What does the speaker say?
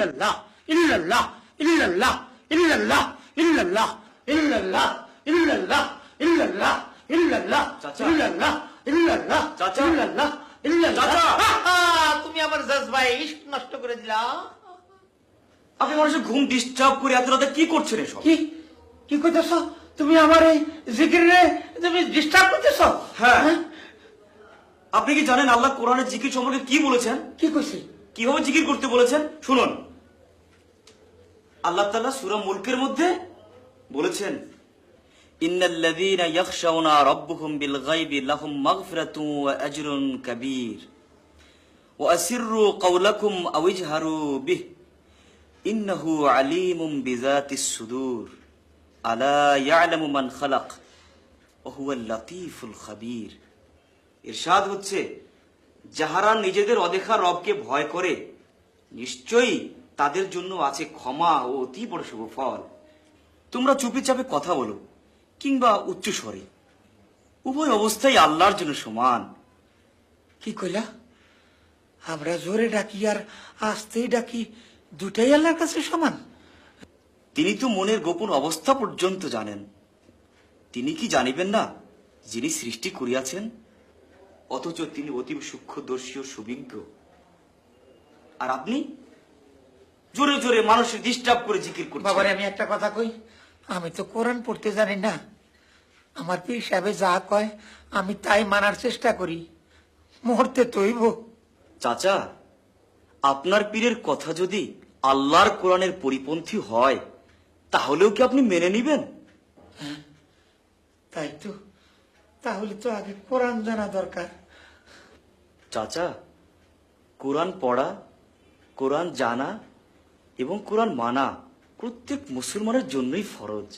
ইল্লাল্লাহ ইল্লাল্লাহ ইল্লাল্লাহ ইল্লাল্লাহ ইল্লাল্লাহ ইল্লাল্লাহ ইল্লাল্লাহ ইল্লাল্লাহ ইল্লাল্লাহ চাচা। ইল্লাল্লাহ ইল্লাল্লাহ চাচা। ইল্লাল্লাহ ইল্লাল্লাহ। চাচা। তুমি আমার জজবা ইশক নষ্ট করে দিলা। আপনি মানুষের ঘুম ডিস্টার্ব করে এত রাতে কি করছেন এসব? কি কি কইতেছ তুমি? আমার এই জিকিরে তুমি ডিস্টার্ব করতেছ? হ্যাঁ। আপনি কি জানেন আল্লাহ কোরআনের জিকির সম্পর্কে কি বলেছেন? কি কইছে? কিভাবে জিকির করতে বলেছেন শুনুন। আল্লাহ তাআলা সূরা মুলকের মধ্যে বলেছেন, ইন্নাল্লাযীনা ইয়াখশাউনা রাব্বাহুম বিল গায়বি লাহুম মাগফিরাতুন ওয়া আজরুন কাবীর ওয়া আসিররু কাওলাকুম আও ইজহারু বিহি ইন্নাহু আলীমুম বিযাতিস সুদূর আলা ইয়ালামু মান খালাক ওয়া হুয়াল লাতীফুল খাবীর। ইরশাদ হচ্ছে, যাহারা নিজেদের অদেখা রবকে ভয় করে নিশ্চয়ই তাদের জন্য আছে ক্ষমা ও অতি বড় শুভ ফল। তোমরা চুপি চাপে কথা বলো কিংবা উচ্চ স্বরে, উভয় অবস্থাই আল্লাহর জন্য সমান। কি কইলা? আমরা জোরে ডাকি আর আস্তেই ডাকি, দুটাই আল্লাহর কাছে সমান? তিনি তো মনের গোপন অবস্থা পর্যন্ত জানেন। তিনি কি জানিবেন না যিনি সৃষ্টি করিয়াছেন? অথচ তিনি অতি সূক্ষ্মদর্শী ও সুবিজ্ঞ। আর আপনি জোরে জোরে মানুষের ডিস্টার্ব করে জিকির করছেন। বাবারে, আমি একটা কথা কই, আমি তো কোরআন পড়তে জানি না। আমার পীর সাহেব যা কয় আমি তাই মানার চেষ্টা করি। মুহূর্তে তৈব। চাচা, আপনার পীরের কথা যদি আল্লাহর কোরআনের পরিপন্থী হয় তাহলেও কি আপনি মেনে নিবেন? তাই তো, তাহলে তো আগে কোরআন জানা দরকার। চাচা, কোরআন পড়া, কোরআন জানা এবং কোরআন মানা প্রত্যেক মুসলমানের জন্যই ফরজ।